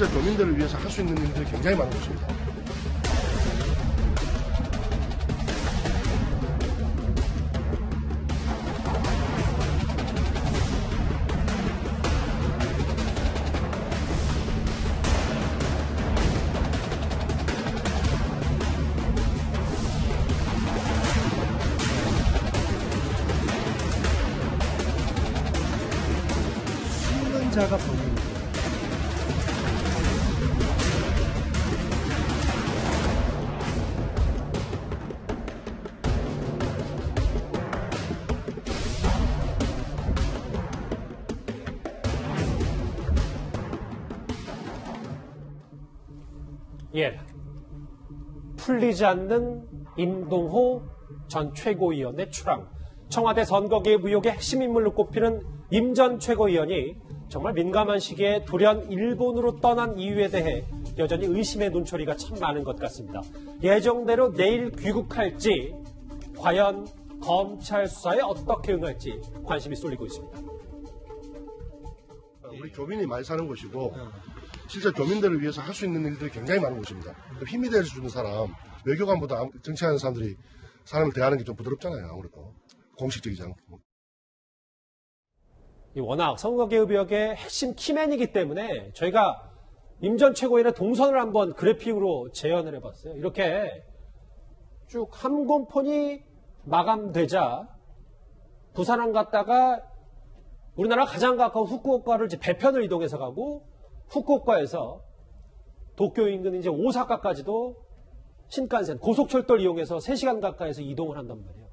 실제 교민들을 위해서 할 수 있는 일들이 굉장히 많은 곳입니다. 자가 보입니다. 예. 풀리지 않는 임동호 전 최고위원의 출항. 청와대 선거개입 의혹의 핵심 인물로 꼽히는 임 전 최고위원이 정말 민감한 시기에 돌연 일본으로 떠난 이유에 대해 여전히 의심의 눈초리가 참 많은 것 같습니다. 예정대로 내일 귀국할지 과연 검찰 수사에 어떻게 응할지 관심이 쏠리고 있습니다. 우리 교민이 많이 사는 곳이고 실제 교민들을 위해서 할 수 있는 일들이 굉장히 많은 곳입니다. 힘이 될 수 있는 사람, 외교관보다 정치하는 사람들이 사람을 대하는 게 좀 부드럽잖아요. 아무래도 공식적이지 않고. 워낙 선거개입 의혹의 핵심 키맨이기 때문에 저희가 임 전 최고위원의 동선을 한번 그래픽으로 재현을 해봤어요. 이렇게 쭉 함공폰이 마감되자 부산항 갔다가 우리나라 가장 가까운 후쿠오카를 이제 배편을 이동해서 가고 후쿠오카에서 도쿄 인근 이제 오사카까지도 신칸센 고속철도를 이용해서 3시간 가까이서 이동을 한단 말이에요.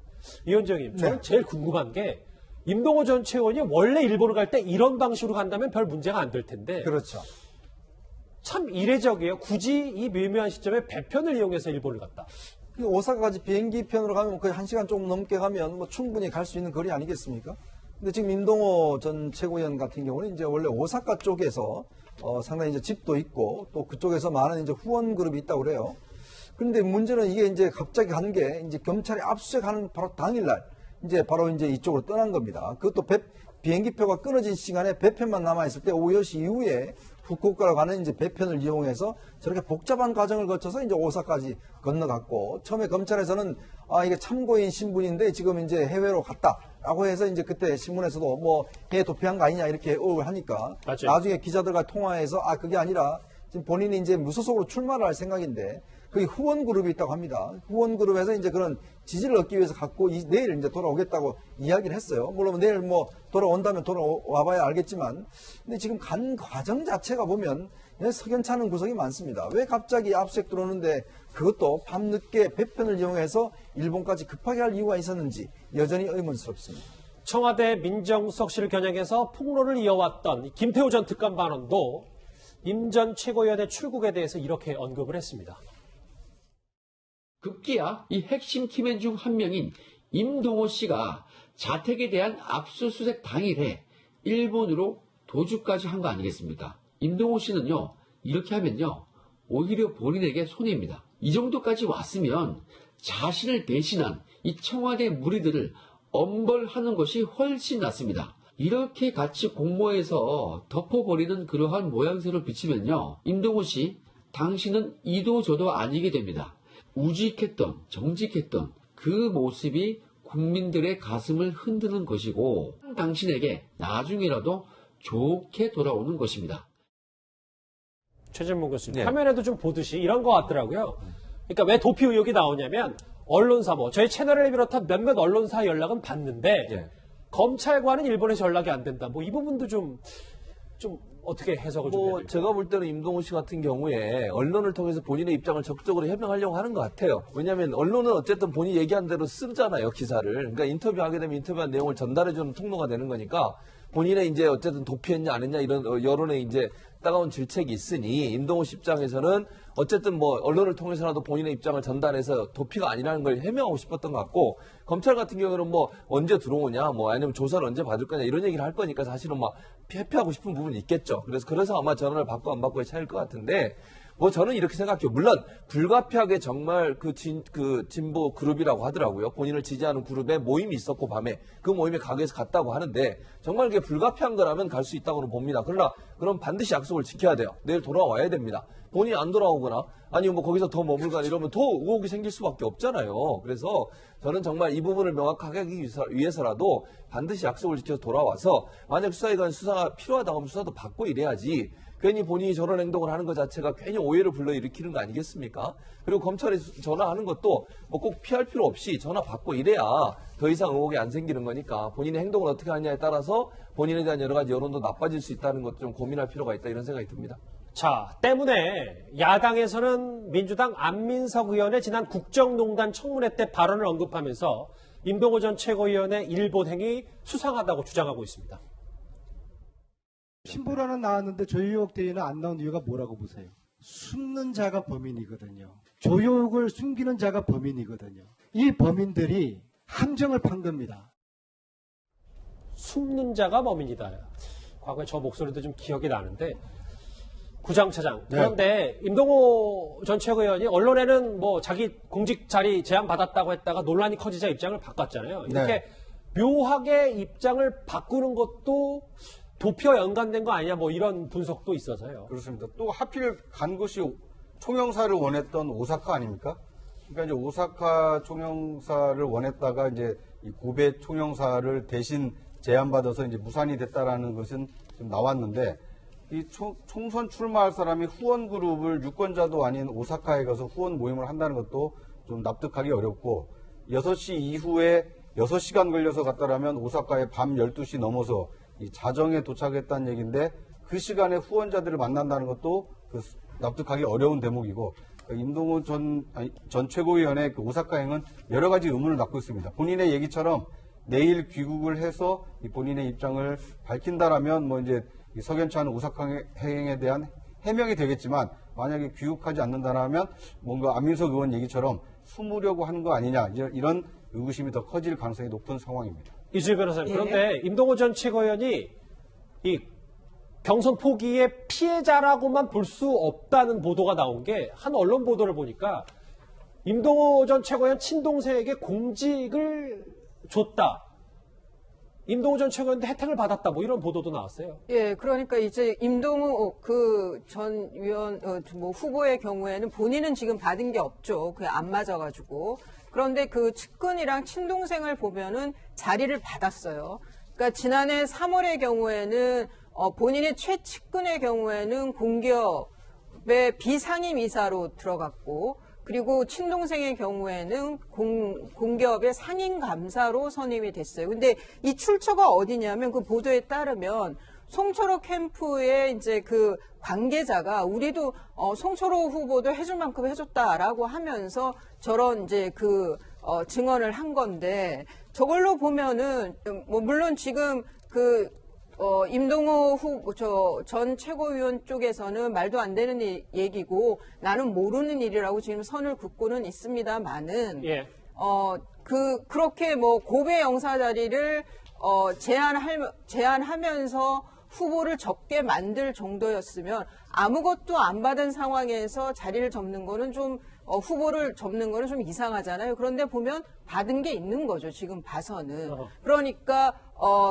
위원장님, 저는 제일 궁금한 게 임동호 전 최고위원이 원래 일본을 갈 때 이런 방식으로 간다면 별 문제가 안 될 텐데. 그렇죠. 참 이례적이에요. 굳이 이 미묘한 시점에 배편을 이용해서 일본을 갔다. 오사카까지 비행기 편으로 가면 거의 1시간 조금 넘게 가면 뭐 충분히 갈 수 있는 거리 아니겠습니까? 근데 지금 임동호 전 최고위원 같은 경우는 이제 원래 오사카 쪽에서 상당히 이제 집도 있고 또 그쪽에서 많은 이제 후원 그룹이 있다고 그래요. 그런데 문제는 이게 이제 갑자기 간 게 이제 경찰이 압수수색하는 바로 당일날 이제 바로 이제 이쪽으로 떠난 겁니다. 그것도 비행기표가 끊어진 시간에 배편만 남아있을 때 오후 10시 이후에 후쿠오카로 가는 이제 배편을 이용해서 저렇게 복잡한 과정을 거쳐서 이제 오사카까지 건너갔고, 처음에 검찰에서는 이게 참고인 신분인데 지금 이제 해외로 갔다라고 해서 이제 그때 신문에서도 뭐 해외 도피한 거 아니냐 이렇게 의혹을 하니까 맞아요. 나중에 기자들과 통화해서 그게 아니라 지금 본인이 이제 무소속으로 출마를 할 생각인데 그게 후원 그룹이 있다고 합니다. 후원 그룹에서 이제 그런 지지를 얻기 위해서 갖고 내일 이제 돌아오겠다고 이야기를 했어요. 물론 내일 뭐 돌아온다면 돌아와봐야 알겠지만, 근데 지금 간 과정 자체가 보면 석연찮은 구석이 많습니다. 왜 갑자기 압수수색 들어오는데 그것도 밤늦게 배편을 이용해서 일본까지 급하게 할 이유가 있었는지 여전히 의문스럽습니다. 청와대 민정수석실을 겨냥해서 폭로를 이어왔던 김태우 전 특감반원도 임 전 최고위원의 출국에 대해서 이렇게 언급을 했습니다. 급기야 이 핵심 키맨 중 한 명인 임동호 씨가 자택에 대한 압수수색 당일에 일본으로 도주까지 한 거 아니겠습니까? 임동호 씨는요, 이렇게 하면요, 오히려 본인에게 손해입니다. 이 정도까지 왔으면 자신을 배신한 이 청와대 무리들을 엄벌하는 것이 훨씬 낫습니다. 이렇게 같이 공모해서 덮어버리는 그러한 모양새를 비치면요, 임동호 씨, 당신은 이도저도 아니게 됩니다. 우직했던, 정직했던 그 모습이 국민들의 가슴을 흔드는 것이고 당신에게 나중에라도 좋게 돌아오는 것입니다. 최진봉 교수님, 화면에도 좀 보듯이 이런 것 같더라고요. 그러니까 왜 도피 의혹이 나오냐면 언론사 저희 채널을 비롯한 몇몇 언론사 연락은 받는데 검찰과는 일본에서 연락이 안 된다. 이 부분도 좀 어떻게 해석을 좀 해야 될까요? 제가 볼 때는 임동호 씨 같은 경우에 언론을 통해서 본인의 입장을 적극적으로 해명하려고 하는 것 같아요. 왜냐하면 언론은 어쨌든 본인이 얘기한 대로 쓰잖아요, 기사를. 그러니까 인터뷰하게 되면 인터뷰한 내용을 전달해주는 통로가 되는 거니까 본인의 이제 어쨌든 도피했냐 안 했냐 이런 여론의 이제 따가운 질책이 있으니 임동호 씨 입장에서는 어쨌든 언론을 통해서라도 본인의 입장을 전달해서 도피가 아니라는 걸 해명하고 싶었던 것 같고, 검찰 같은 경우는 언제 들어오냐 아니면 조사를 언제 받을 거냐 이런 얘기를 할 거니까 사실은 회피하고 싶은 부분이 있겠죠. 그래서 아마 전화를 받고 안 받고의 차이일 것 같은데, 뭐 저는 이렇게 생각해요. 물론 불가피하게 정말 그 진보 그룹이라고 하더라고요. 본인을 지지하는 그룹에 모임이 있었고 밤에 그 모임에 가기 위해서 갔다고 하는데 정말 그게 불가피한 거라면 갈 수 있다고는 봅니다. 그러나 그럼 반드시 약속을 지켜야 돼요. 내일 돌아와야 됩니다. 본인이 안 돌아오거나 아니면 뭐 거기서 더 머물거나 이러면 더 의혹이 생길 수밖에 없잖아요. 그래서 저는 정말 이 부분을 명확하게 하기 위해서라도 반드시 약속을 지켜서 돌아와서 만약 수사기관 수사가 필요하다고 하면 수사도 받고 이래야지 괜히 본인이 저런 행동을 하는 것 자체가 괜히 오해를 불러일으키는 거 아니겠습니까? 그리고 검찰에 전화하는 것도 뭐 꼭 피할 필요 없이 전화 받고 이래야 더 이상 의혹이 안 생기는 거니까 본인의 행동을 어떻게 하냐에 따라서 본인에 대한 여러 가지 여론도 나빠질 수 있다는 것도 좀 고민할 필요가 있다 이런 생각이 듭니다. 자, 때문에 야당에서는 민주당 안민석 의원의 지난 국정농단 청문회 때 발언을 언급하면서 임동호 전 최고위원의 일본 행위 수상하다고 주장하고 있습니다. 신보라는 나왔는데 조효옥 대위는 안 나온 이유가 뭐라고 보세요? 숨는 자가 범인이거든요. 조효옥을 숨기는 자가 범인이거든요. 이 범인들이 함정을 판 겁니다. 숨는 자가 범인이다. 과거에 저 목소리도 좀 기억이 나는데 구장차장. 그런데 임동호 전 최고위원이 언론에는 뭐 자기 공직 자리 제안 받았다고 했다가 논란이 커지자 입장을 바꿨잖아요. 이렇게 묘하게 입장을 바꾸는 것도 도피와 연관된 거 아니냐 뭐 이런 분석도 있어서요. 그렇습니다. 또 하필 간 곳이 총영사를 원했던 오사카 아닙니까? 그러니까 이제 오사카 총영사를 원했다가 이제 이 고베 총영사를 대신 제안받아서 이제 무산이 됐다라는 것은 좀 나왔는데 이 총선 출마할 사람이 후원 그룹을 유권자도 아닌 오사카에 가서 후원 모임을 한다는 것도 좀 납득하기 어렵고 6시 이후에 6시간 걸려서 갔다라면 오사카에 밤 12시 넘어서 이 자정에 도착했다는 얘기인데 그 시간에 후원자들을 만난다는 것도 납득하기 어려운 대목이고 임동호 전 최고위원의 그 오사카행은 여러 가지 의문을 낳고 있습니다. 본인의 얘기처럼 내일 귀국을 해서 본인의 입장을 밝힌다라면 뭐 이제 석연치 않은 오사카행에 대한 해명이 되겠지만 만약에 귀국하지 않는다라면 뭔가 안민석 의원 얘기처럼 숨으려고 하는 거 아니냐 이런 의구심이 더 커질 가능성이 높은 상황입니다. 이주일 변호사님, 그런데 임동호 전 최고위원이 이 경선 포기의 피해자라고만 볼 수 없다는 보도가 나온 게 한 언론 보도를 보니까 임동호 전 최고위원 친동생에게 공직을 줬다. 임동호 전 최고위원한테 혜택을 받았다. 뭐 이런 보도도 나왔어요. 예, 그러니까 이제 임동호 그 전 위원 뭐 후보의 경우에는 본인은 지금 받은 게 없죠. 그게 안 맞아가지고. 그런데 그 측근이랑 친동생을 보면은 자리를 받았어요. 그러니까 지난해 3월의 경우에는 본인의 최측근의 경우에는 공기업의 비상임이사로 들어갔고, 그리고 친동생의 경우에는 공기업의 상임감사로 선임이 됐어요. 근데 이 출처가 어디냐면 그 보도에 따르면 송철호 캠프의 이제 그 관계자가 우리도 송철호 후보도 해줄 만큼 해줬다라고 하면서 저런 이제 그 증언을 한 건데, 저걸로 보면은 뭐 물론 지금 그 임동호 전 최고위원 쪽에서는 말도 안 되는 얘기고 나는 모르는 일이라고 지금 선을 긋고는 있습니다만은, 예. 그렇게 뭐 고배 영사 자리를 제안하면서 후보를 적게 만들 정도였으면 아무것도 안 받은 상황에서 자리를 접는 거는 좀 후보를 접는 거는 좀 이상하잖아요. 그런데 보면 받은 게 있는 거죠. 지금 봐서는. 그러니까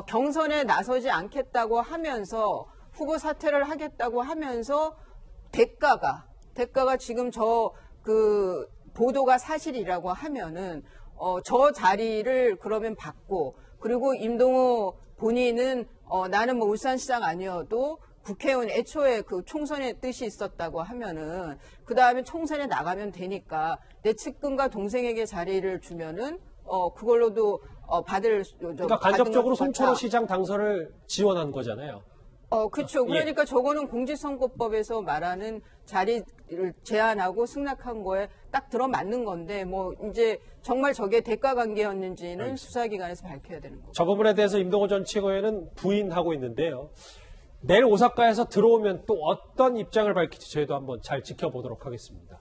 경선에 나서지 않겠다고 하면서 후보 사퇴를 하겠다고 하면서 대가가 지금 그 보도가 사실이라고 하면은 저 자리를 그러면 받고, 그리고 임동호 본인은 나는 뭐 울산시장 아니어도 국회의원 애초에 그 총선의 뜻이 있었다고 하면은 그 다음에 총선에 나가면 되니까 내 측근과 동생에게 자리를 주면은 그걸로도 그러니까 간접적으로 송철호 시장 당선을 지원한 거잖아요. 그렇죠. 그러니까 저거는 공직선거법에서 말하는 자리를 제한하고 승낙한 거에 딱 들어맞는 건데, 뭐 이제 정말 저게 대가 관계였는지는 수사기관에서 밝혀야 되는 거죠. 저 부분에 대해서 임동호 전 최고위원은 부인하고 있는데요. 내일 오사카에서 들어오면 또 어떤 입장을 밝힐지 저희도 한번 잘 지켜보도록 하겠습니다.